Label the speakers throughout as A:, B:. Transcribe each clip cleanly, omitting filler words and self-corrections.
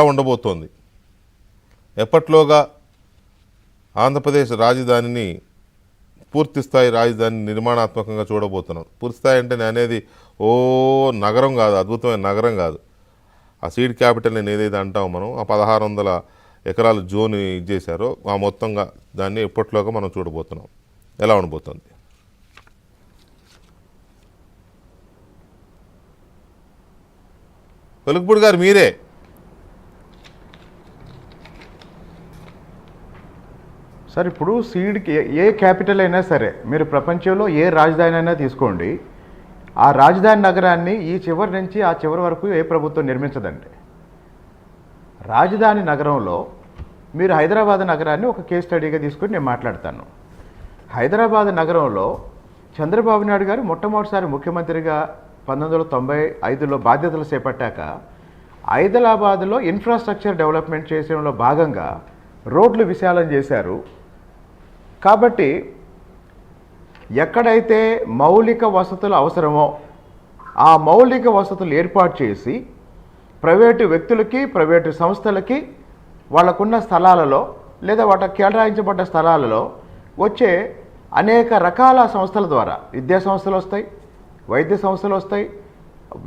A: ఉండబోతోంది. ఎప్పట్లోగా ఆంధ్రప్రదేశ్ రాజధానిని పూర్తిస్థాయి రాజధాని నిర్మాణాత్మకంగా చూడబోతున్నాం. పూర్తిస్థాయి అంటే నేను అనేది ఓ నగరం కాదు, అద్భుతమైన నగరం కాదు. ఆ సీడ్ క్యాపిటల్ నేను ఏదైతే అంటామో మనం, ఆ 1600 ఎకరాల జోన్ ఇచ్చేశారో ఆ మొత్తంగా దాన్ని ఎప్పట్లోగా మనం చూడబోతున్నాం. ఎలా ఉండబోతుంది? వెలుగుపూడి గారు మీరే.
B: సార్, ఇప్పుడు సీడ్కి ఏ క్యాపిటల్ అయినా సరే, మీరు ప్రపంచంలో ఏ రాజధాని అయినా తీసుకోండి, ఆ రాజధాని నగరాన్ని ఈ చివరి నుంచి ఆ చివరి వరకు ఏ ప్రభుత్వం నిర్మించదండి. రాజధాని నగరంలో మీరు హైదరాబాద్ నగరాన్ని ఒక కేస్ స్టడీగా తీసుకొని నేను మాట్లాడతాను. హైదరాబాద్ నగరంలో చంద్రబాబు నాయుడు గారు మొట్టమొదటిసారి ముఖ్యమంత్రిగా 1995లో బాధ్యతలు చేపట్టాక హైదరాబాద్లో ఇన్ఫ్రాస్ట్రక్చర్ డెవలప్మెంట్ చేసడంలో భాగంగా రోడ్లు విశాలం చేశారు. కాబట్టి ఎక్కడైతే మౌలిక వసతులు అవసరమో ఆ మౌలిక వసతులు ఏర్పాటు చేసి ప్రైవేటు వ్యక్తులకి, ప్రైవేటు సంస్థలకి వాళ్ళకున్న స్థలాలలో లేదా వాటికి కేటాయించబడ్డ స్థలాలలో వచ్చే అనేక రకాల సంస్థల ద్వారా విద్యా సంస్థలు వస్తాయి, వైద్య సంస్థలు వస్తాయి,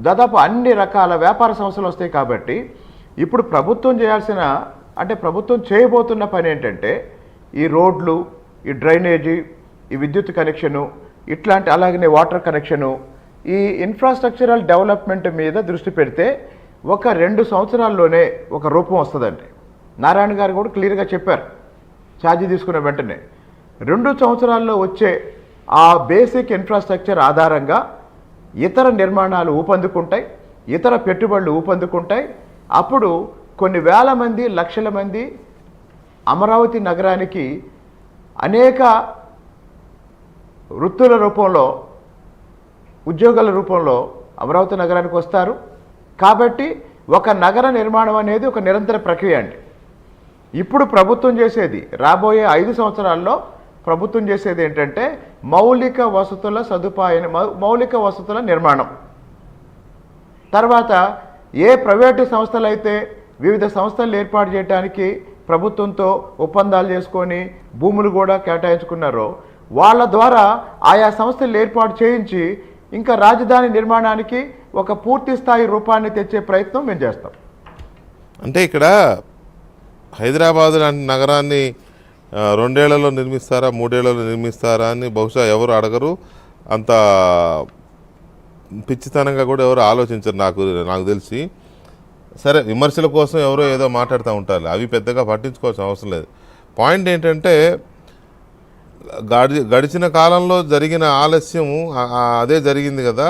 B: దాదాపు అన్ని రకాల వ్యాపార సంస్థలు వస్తాయి. కాబట్టి ఇప్పుడు ప్రభుత్వం చేయాల్సిన, అంటే ప్రభుత్వం చేయబోతున్న పని ఏంటంటే ఈ రోడ్లు, ఈ డ్రైనేజీ, ఈ విద్యుత్ కనెక్షను, ఇట్లాంటి అలాగనే వాటర్ కనెక్షను, ఈ ఇన్ఫ్రాస్ట్రక్చరల్ డెవలప్మెంట్ మీద దృష్టి పెడితే ఒక 2 సంవత్సరాల్లోనే ఒక రూపం వస్తుందండి. నారాయణ గారు కూడా క్లియర్గా చెప్పారు ఛార్జీ తీసుకున్న వెంటనే. 2 సంవత్సరాల్లో వచ్చే ఆ బేసిక్ ఇన్ఫ్రాస్ట్రక్చర్ ఆధారంగా ఇతర నిర్మాణాలు ఊపందుకుంటాయి, ఇతర పెట్టుబడులు ఊపందుకుంటాయి. అప్పుడు కొన్ని వేల మంది, లక్షల మంది అమరావతి నగరానికి అనేక వృత్తుల రూపంలో, ఉద్యోగాల రూపంలో అమరావతి నగరానికి వస్తారు. కాబట్టి ఒక నగర నిర్మాణం అనేది ఒక నిరంతర ప్రక్రియ అండి. ఇప్పుడు ప్రభుత్వం చేసేది, రాబోయే 5 సంవత్సరాల్లో ప్రభుత్వం చేసేది ఏంటంటే మౌలిక వసతుల సదుపాయం, మౌలిక వసతుల నిర్మాణం. తర్వాత ఏ ప్రైవేటు సంస్థలు అయితే వివిధ సంస్థలు ఏర్పాటు చేయడానికి ప్రభుత్వంతో ఒప్పందాలు చేసుకొని భూములు కూడా కేటాయించుకున్నారో వాళ్ళ ద్వారా ఆయా సంస్థలు ఏర్పాటు చేయించి ఇంకా రాజధాని నిర్మాణానికి ఒక పూర్తి స్థాయి రూపాన్ని తెచ్చే ప్రయత్నం మేము చేస్తాం.
A: అంటే ఇక్కడ హైదరాబాద్ లాంటి నగరాన్ని 2 ఏళ్లలో నిర్మిస్తారా, 3 ఏళ్లలో నిర్మిస్తారా అని బహుశా ఎవరు అడగరు. అంత పిచ్చితనంగా కూడా ఎవరు ఆలోచించరు నాకు తెలిసి. సరే, విమర్శల కోసం ఎవరో ఏదో మాట్లాడుతూ ఉంటారు, అవి పెద్దగా పట్టించుకోవాల్సిన అవసరం లేదు. పాయింట్ ఏంటంటే గడిచిన కాలంలో జరిగిన ఆలస్యము అదే జరిగింది కదా.